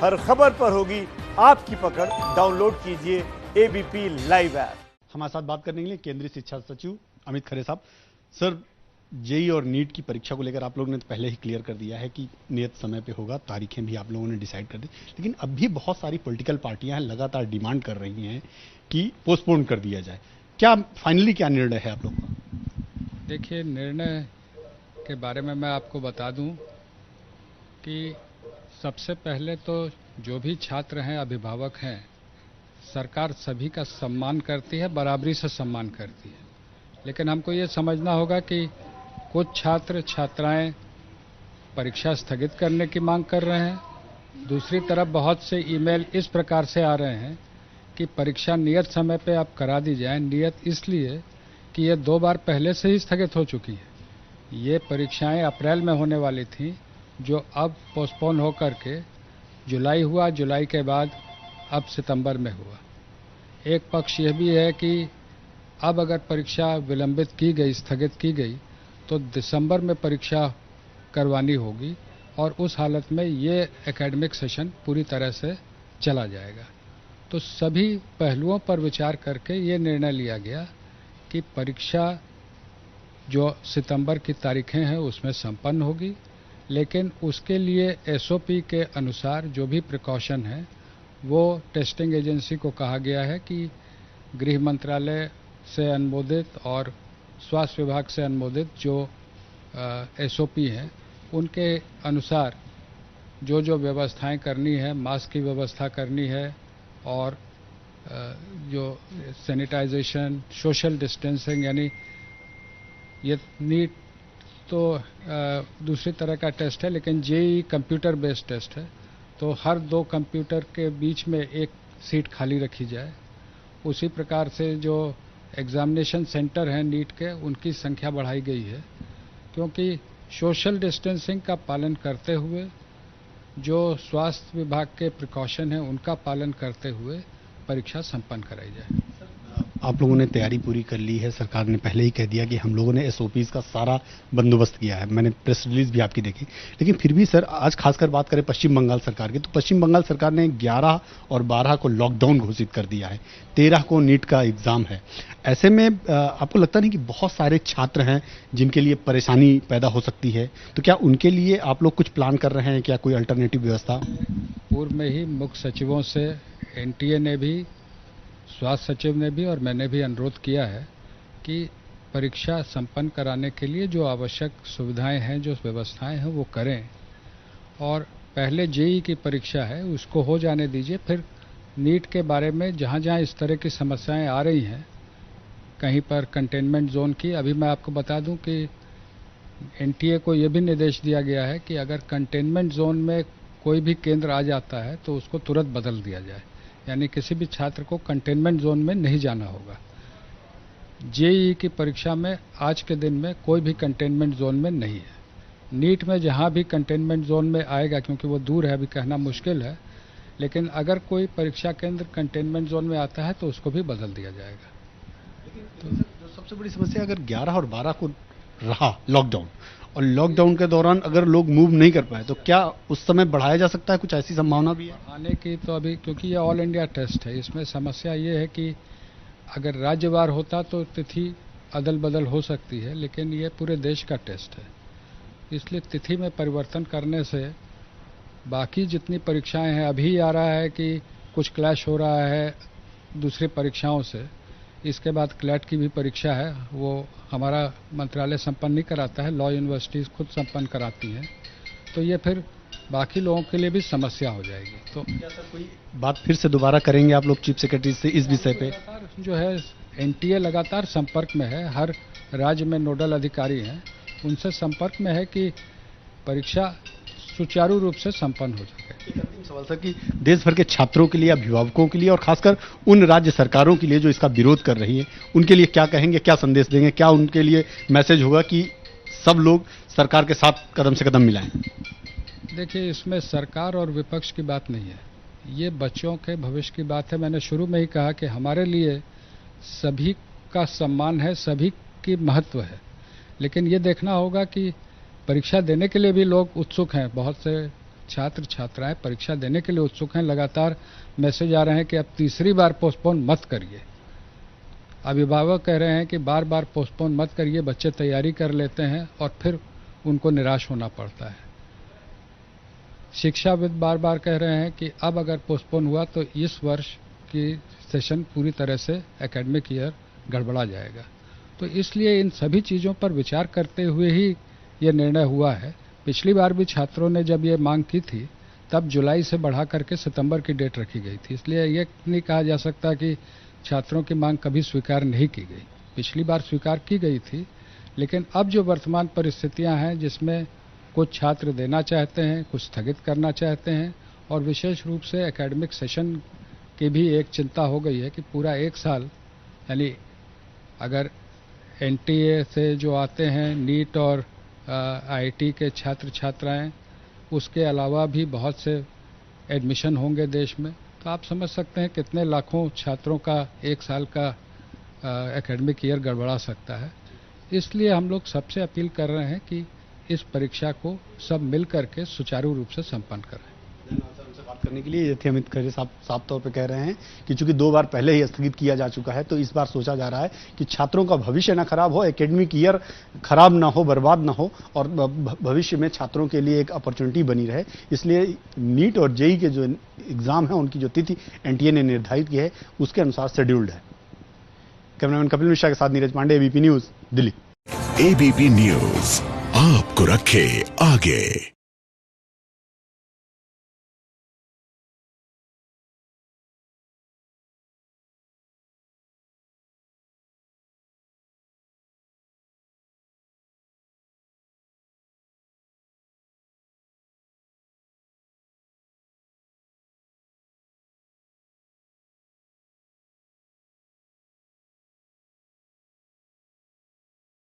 हर खबर पर होगी आपकी पकड़। डाउनलोड कीजिए एबीपी लाइव ऐप। हमारे साथ बात करने के लिए केंद्रीय शिक्षा सचिव अमित खरे साहब। सर, जेई और नीट की परीक्षा को लेकर आप लोगों ने तो पहले ही क्लियर कर दिया है कि नियत समय पे होगा, तारीखें भी आप लोगों ने डिसाइड कर दी, लेकिन अब भी बहुत सारी पॉलिटिकल पार्टियां हैं, लगातार डिमांड कर रही हैं कि पोस्टपोन कर दिया जाए। क्या फाइनली क्या निर्णय है आप लोग का? देखिए, निर्णय के बारे में मैं आपको बता दूं कि सबसे पहले तो जो भी छात्र हैं, अभिभावक हैं, सरकार सभी का सम्मान करती है, बराबरी से सम्मान करती है। लेकिन हमको ये समझना होगा कि कुछ छात्र छात्राएं परीक्षा स्थगित करने की मांग कर रहे हैं, दूसरी तरफ बहुत से ईमेल इस प्रकार से आ रहे हैं कि परीक्षा नियत समय पे आप करा दी जाए। नियत इसलिए कि ये 2 बार पहले से ही स्थगित हो चुकी है। ये परीक्षाएं अप्रैल में होने वाली थी, जो अब पोस्टपोन होकर के जुलाई हुआ, जुलाई के बाद अब सितंबर में हुआ। एक पक्ष यह भी है कि अब अगर परीक्षा विलंबित की गई, स्थगित की गई, तो दिसंबर में परीक्षा करवानी होगी और उस हालत में ये एकेडमिक सेशन पूरी तरह से चला जाएगा। तो सभी पहलुओं पर विचार करके ये निर्णय लिया गया कि परीक्षा जो सितंबर की तारीखें हैं उसमें संपन्न होगी, लेकिन उसके लिए एसओपी के अनुसार जो भी प्रिकॉशन है वो टेस्टिंग एजेंसी को कहा गया है कि गृह मंत्रालय से अनुमोदित और स्वास्थ्य विभाग से अनुमोदित जो एसओपी हैं उनके अनुसार जो जो व्यवस्थाएं करनी है, मास्क की व्यवस्था करनी है और जो सैनिटाइजेशन, सोशल डिस्टेंसिंग, यानी ये नीट तो दूसरी तरह का टेस्ट है, लेकिन जेई कंप्यूटर बेस्ड टेस्ट है, तो हर 2 कंप्यूटर के बीच में एक सीट खाली रखी जाए। उसी प्रकार से जो एग्जामिनेशन सेंटर हैं नीट के, उनकी संख्या बढ़ाई गई है, क्योंकि सोशल डिस्टेंसिंग का पालन करते हुए, जो स्वास्थ्य विभाग के प्रिकॉशन हैं उनका पालन करते हुए परीक्षा संपन्न कराई जाए। आप लोगों ने तैयारी पूरी कर ली है, सरकार ने पहले ही कह दिया कि हम लोगों ने एसओपीज का सारा बंदोबस्त किया है, मैंने प्रेस रिलीज भी आपकी देखी। लेकिन फिर भी सर, आज खासकर बात करें पश्चिम बंगाल सरकार की, तो पश्चिम बंगाल सरकार ने 11 और 12 को लॉकडाउन घोषित कर दिया है, 13 को नीट का एग्जाम है। ऐसे में आपको लगता नहीं कि बहुत सारे छात्र हैं जिनके लिए परेशानी पैदा हो सकती है? तो क्या उनके लिए आप लोग कुछ प्लान कर रहे हैं, क्या कोई अल्टरनेटिव व्यवस्था? पूर्व में ही मुख्य सचिवों से एनटीए ने भी, स्वास्थ्य सचिव ने भी और मैंने भी अनुरोध किया है कि परीक्षा संपन्न कराने के लिए जो आवश्यक सुविधाएं हैं, जो व्यवस्थाएं हैं वो करें, और पहले जेई की परीक्षा है उसको हो जाने दीजिए। फिर नीट के बारे में जहां जहां इस तरह की समस्याएं आ रही हैं, कहीं पर कंटेनमेंट जोन की, अभी मैं आपको बता दूं कि एनटीए को ये भी निर्देश दिया गया है कि अगर कंटेनमेंट जोन में कोई भी केंद्र आ जाता है तो उसको तुरंत बदल दिया जाए, यानी किसी भी छात्र को कंटेनमेंट जोन में नहीं जाना होगा। जेईई की परीक्षा में आज के दिन में कोई भी कंटेनमेंट जोन में नहीं है। नीट में जहां भी कंटेनमेंट जोन में आएगा, क्योंकि वो दूर है, अभी कहना मुश्किल है, लेकिन अगर कोई परीक्षा केंद्र कंटेनमेंट जोन में आता है तो उसको भी बदल दिया जाएगा। तो जो सबसे बड़ी समस्या, अगर 11 और 12 को रहा लॉकडाउन, और लॉकडाउन के दौरान अगर लोग मूव नहीं कर पाए, तो क्या उस समय बढ़ाया जा सकता है? कुछ ऐसी संभावना भी है आने की? तो अभी क्योंकि ये ऑल इंडिया टेस्ट है, इसमें समस्या ये है कि अगर राज्यवार होता तो तिथि अदल बदल हो सकती है, लेकिन ये पूरे देश का टेस्ट है, इसलिए तिथि में परिवर्तन करने से बाकी जितनी परीक्षाएं हैं, अभी आ रहा है कि कुछ क्लैश हो रहा है दूसरी परीक्षाओं से। इसके बाद क्लैट की भी परीक्षा है, वो हमारा मंत्रालय संपन्न नहीं कराता है, लॉ यूनिवर्सिटीज खुद संपन्न कराती हैं, तो ये फिर बाकी लोगों के लिए भी समस्या हो जाएगी। तो क्या सर कोई बात फिर से दोबारा करेंगे आप लोग चीफ सेक्रेटरी से इस विषय पे? जो है एनटीए लगातार संपर्क में है, हर राज्य में नोडल अधिकारी हैं, उनसे संपर्क में है कि परीक्षा सुचारू रूप से संपन्न हो सके। अंतिम सवाल सर, कि देश भर के छात्रों के लिए, अभिभावकों के लिए और खासकर उन राज्य सरकारों के लिए जो इसका विरोध कर रही है, उनके लिए क्या कहेंगे, क्या संदेश देंगे? क्या उनके लिए मैसेज होगा कि सब लोग सरकार के साथ कदम से कदम मिलाएं? देखिए, इसमें सरकार और विपक्ष की बात नहीं है, ये बच्चों के भविष्य की बात है। मैंने शुरू में ही कहा कि हमारे लिए सभी का सम्मान है, सभी की महत्व है, लेकिन ये देखना होगा कि परीक्षा देने के लिए भी लोग उत्सुक हैं। बहुत से छात्र छात्राएं परीक्षा देने के लिए उत्सुक हैं। लगातार मैसेज आ रहे हैं कि अब तीसरी बार पोस्टपोन मत करिए। अभिभावक कह रहे हैं कि बार बार पोस्टपोन मत करिए, बच्चे तैयारी कर लेते हैं और फिर उनको निराश होना पड़ता है। शिक्षाविद बार बार कह रहे हैं कि अब अगर पोस्टपोन हुआ तो इस वर्ष की सेशन पूरी तरह से एकेडमिक ईयर गड़बड़ा जाएगा। तो इसलिए इन सभी चीज़ों पर विचार करते हुए ही ये निर्णय हुआ है। पिछली बार भी छात्रों ने जब ये मांग की थी तब जुलाई से बढ़ा करके सितंबर की डेट रखी गई थी। इसलिए ये नहीं कहा जा सकता कि छात्रों की मांग कभी स्वीकार नहीं की गई। पिछली बार स्वीकार की गई थी, लेकिन अब जो वर्तमान परिस्थितियां हैं जिसमें कुछ छात्र देना चाहते हैं, कुछ स्थगित करना चाहते हैं और विशेष रूप से एकेडमिक सेशन की भी एक चिंता हो गई है कि पूरा एक साल, यानी अगर एनटीए से जो आते हैं नीट और आईआईटी के छात्र छात्राएं, उसके अलावा भी बहुत से एडमिशन होंगे देश में, तो आप समझ सकते हैं कितने लाखों छात्रों का एक साल का एकेडमिक ईयर गड़बड़ा सकता है। इसलिए हम लोग सबसे अपील कर रहे हैं कि इस परीक्षा को सब मिल करके सुचारू रूप से संपन्न करें। हमसे बात करने के लिए थे अमित खरे साहब, साफ तौर पे कह रहे हैं कि चूंकि 2 बार पहले ही स्थगित किया जा चुका है तो इस बार सोचा जा रहा है कि छात्रों का भविष्य ना खराब हो, एकेडमिक ईयर खराब ना हो, बर्बाद ना हो और भविष्य में छात्रों के लिए एक अपॉर्चुनिटी बनी रहे। इसलिए नीट और जेईई के जो एग्जाम है उनकी जो तिथि एनटीए ने निर्धारित की है उसके अनुसार शेड्यूल्ड है। कैमरामैन कपिल मिश्रा के साथ Neeraj Pandey, ABP news, Delhi. ABP news आपको रखे आगे।